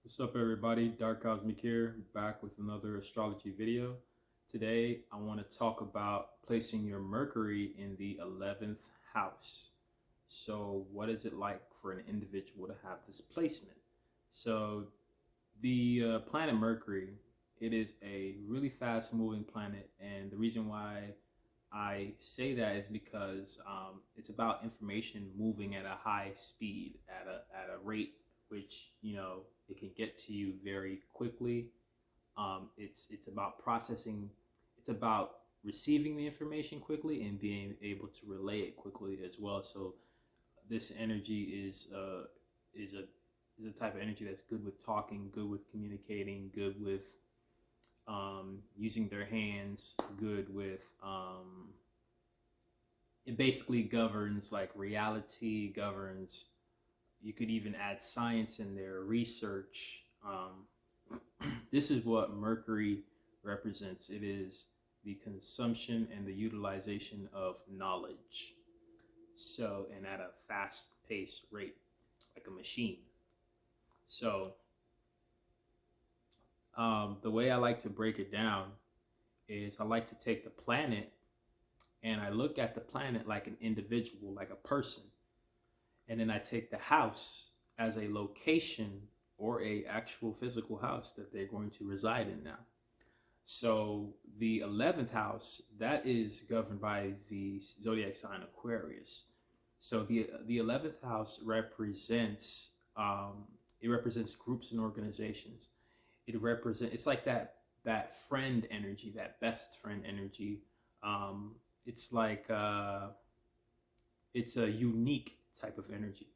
What's up, everybody? Dark Cosmic here, back with another astrology video. Today, I want to talk about placing your Mercury in the 11th house. So, what is it like for an individual to have this placement? So, the planet Mercury, it is a really fast moving planet, and the reason why I say that is because it's about information moving at a high speed, at a rate which it can get to you very quickly. It's about processing. It's about receiving the information quickly and being able to relay it quickly as well. So this energy is a is a type of energy that's good with talking, good with communicating, good with using their hands, good with it basically governs like reality, governs. You could even add science in there, research. This is what Mercury represents. It is the consumption and the utilization of knowledge. So, and at a fast paced rate, like a machine. So, the way I like to break it down is I like to take the planet and I look at the planet like an individual, like a person. And then I take the house as a location or a actual physical house that they're going to reside in now. So the 11th house, that is governed by the zodiac sign Aquarius. So the 11th house represents it represents groups and organizations. It's like that friend energy, that best friend energy. It's like it's a unique type of energy.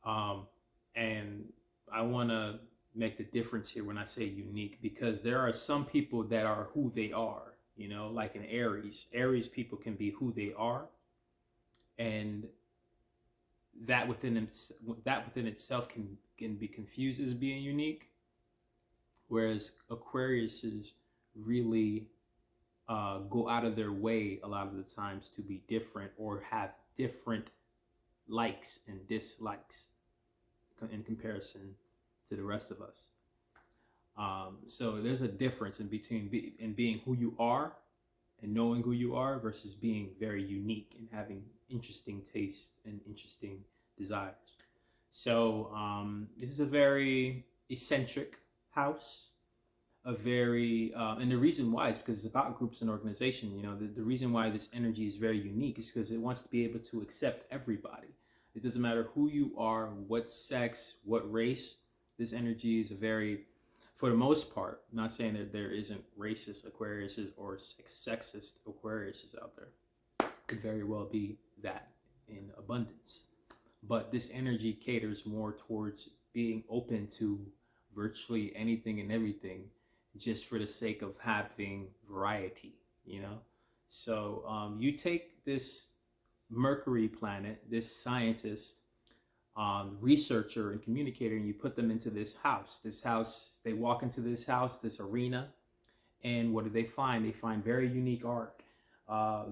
Um, and I want to make the difference here when I say unique because there are some people that are who they are, like in Aries. Aries people can be who they are, and that within itself can be confused as being unique. Whereas Aquariuses really go out of their way a lot of the times to be different or have different likes and dislikes in comparison to the rest of us. So there's a difference in between in being who you are and knowing who you are versus being very unique and having interesting tastes and interesting desires. So this is a very eccentric house. A very and the reason why is because it's about groups and organization. The reason why this energy is very unique is because it wants to be able to accept everybody. It doesn't matter who you are, what sex, what race. This energy is a very, for the most part, I'm not saying that there isn't racist Aquariuses or sexist Aquariuses out there. Could very well be that in abundance. But this energy caters more towards being open to virtually anything and everything just for the sake of having variety. So you take this Mercury planet, this scientist, researcher, and communicator, and you put them into this house. They walk into this house, this arena, and what do they find? They find very unique art,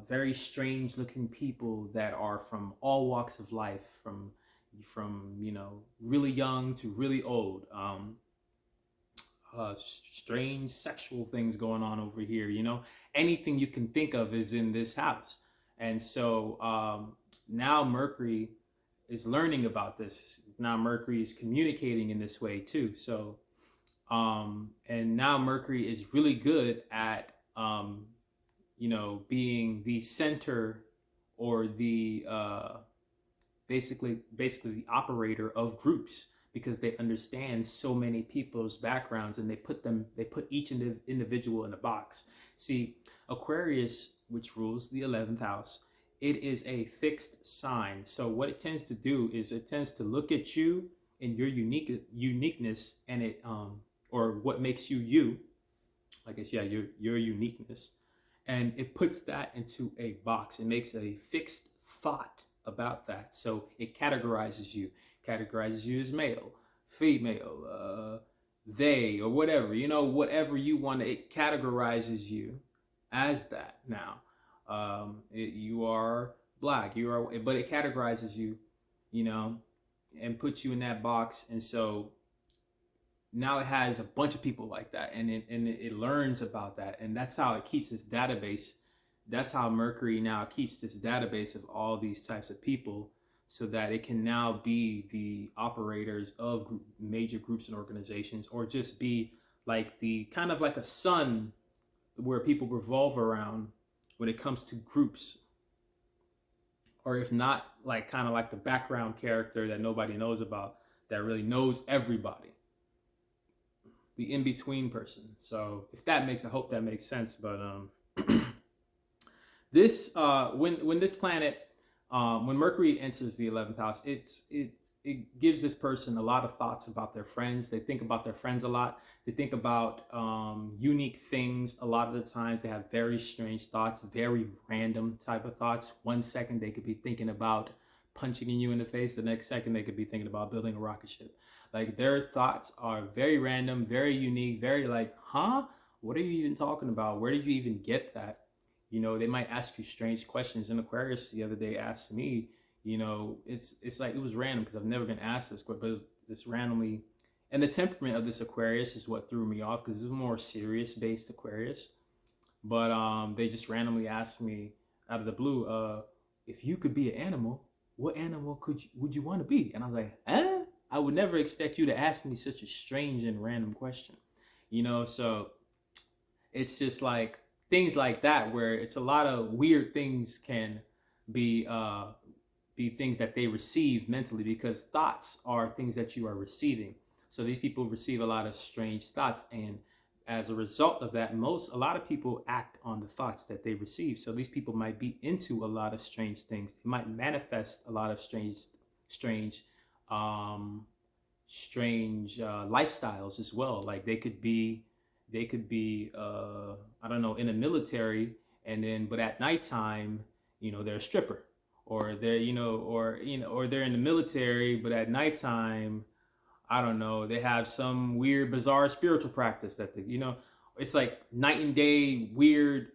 very strange looking people that are from all walks of life, from really young to really old. Strange sexual things going on over here. Anything you can think of is in this house. And so now Mercury is learning about this. Now Mercury is communicating in this way too. So and now Mercury is really good at being the center or the basically the operator of groups, because they understand so many people's backgrounds and they put each individual in a box. See, Aquarius, which rules the 11th house, it is a fixed sign. So what it tends to do is it tends to look at you and your uniqueness, and it or what makes you, I guess, yeah, your uniqueness, and it puts that into a box. It makes a fixed thought about that. So it categorizes you as male, female, they, or whatever, whatever you want. It categorizes you as that. Now, you are black, but it categorizes you, and puts you in that box. And so now it has a bunch of people like that, and it learns about that, and that's how it keeps its database. That's how Mercury now keeps this database of all these types of people, so that it can now be the operators of major groups and organizations, or just be like the kind of like a sun where people revolve around when it comes to groups, or if not, like kind of like the background character that nobody knows about, that really knows everybody, the in between person. So if that makes, I hope that makes sense. But this when this planet, when Mercury enters the 11th house, it gives this person a lot of thoughts about their friends. They think about their friends a lot. They think about unique things a lot of the times. They have very strange thoughts, very random type of thoughts. One second they could be thinking about punching you in the face. The next second they could be thinking about building a rocket ship. Like their thoughts are very random, very unique, very like, huh? What are you even talking about? Where did you even get that? You know, they might ask you strange questions. And Aquarius the other day asked me, you know, it's like it was random because I've never been asked this, but it was this randomly. And the temperament of this Aquarius is what threw me off, because it's a more serious based Aquarius. But they just randomly asked me out of the blue, if you could be an animal, what animal would you want to be? And I was like, eh? I would never expect you to ask me such a strange and random question, you know. So it's just like things like that, where it's a lot of weird things can be be things that they receive mentally, because thoughts are things that you are receiving. So these people receive a lot of strange thoughts, and as a result of that, a lot of people act on the thoughts that they receive. So these people might be into a lot of strange things. They might manifest a lot of strange um lifestyles as well. Like they could be I don't know, in the military, and then but at nighttime, you know, they're a stripper, or they're or they're in the military, but at nighttime, I don't know, they have some weird, bizarre spiritual practice that they, it's like night and day weird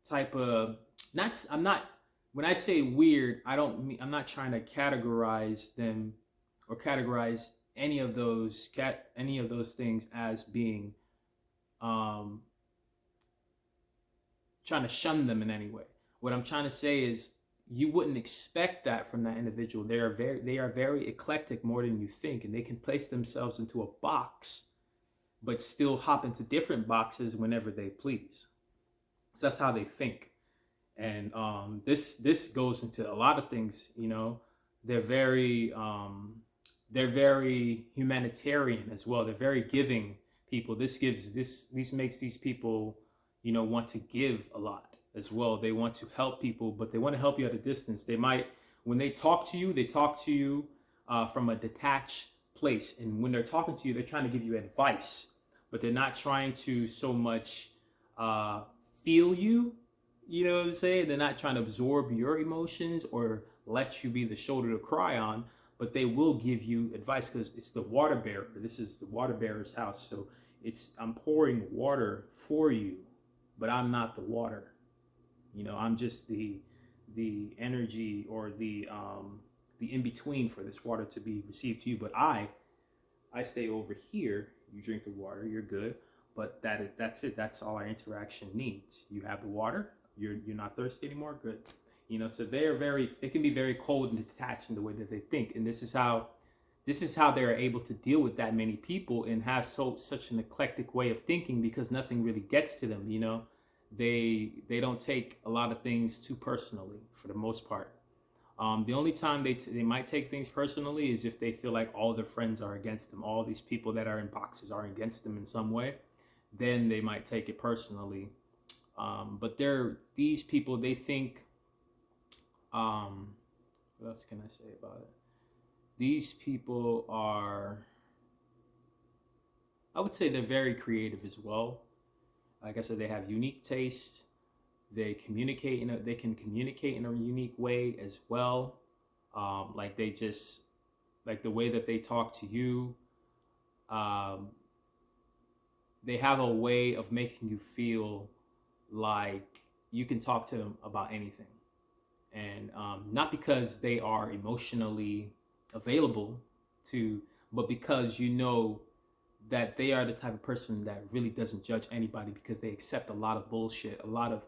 type of. Not, I'm not. When I say weird, I don't mean, I'm not trying to categorize them or categorize any of those things as being um, trying to shun them in any way. What I'm trying to say is you wouldn't expect that from that individual. They are very eclectic, more than you think, and they can place themselves into a box but still hop into different boxes whenever they please. So that's how they think. And this goes into a lot of things. They're very they're very humanitarian as well. They're very giving people. This makes these people, want to give a lot as well. They want to help people, but they want to help you at a distance. They might, when they talk to you, from a detached place. And when they're talking to you, they're trying to give you advice, but they're not trying to so much uh, feel you. You know what I'm saying? They're not trying to absorb your emotions or let you be the shoulder to cry on, but they will give you advice, because it's the water bearer. This is the water bearer's house. So I'm pouring water for you, but I'm not the water. I'm just the energy, or the in between for this water to be received to you. But I stay over here. You drink the water, you're good. But that's it. That's all our interaction needs. You have the water. You're not thirsty anymore. Good. So they can be very cold and detached in the way that they think, and this is how they're able to deal with that many people and have such an eclectic way of thinking, because nothing really gets to them. They don't take a lot of things too personally for the most part. The only time they might take things personally is if they feel like all their friends are against them, all these people that are in boxes are against them in some way. Then they might take it personally. But these people, they think, what else can I say about it? These people are, I would say they're very creative as well. Like I said, they have unique taste. They can communicate in a unique way as well. Like like the way that they talk to you. Um, they have a way of making you feel like you can talk to them about anything, and not because they are emotionally available to, but because that they are the type of person that really doesn't judge anybody, because they accept a lot of bullshit, a lot of,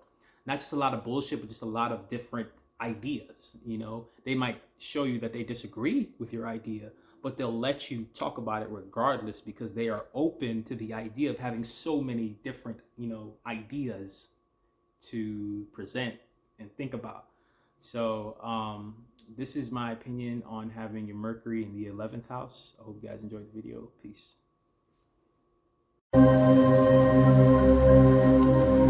not just a lot of bullshit, but just a lot of different ideas. You know, they might show you that they disagree with your idea, but they'll let you talk about it regardless, because they are open to the idea of having so many different, you know, ideas to present and think about. So this is my opinion on having your Mercury in the 11th house. I hope you guys enjoyed the video. Peace.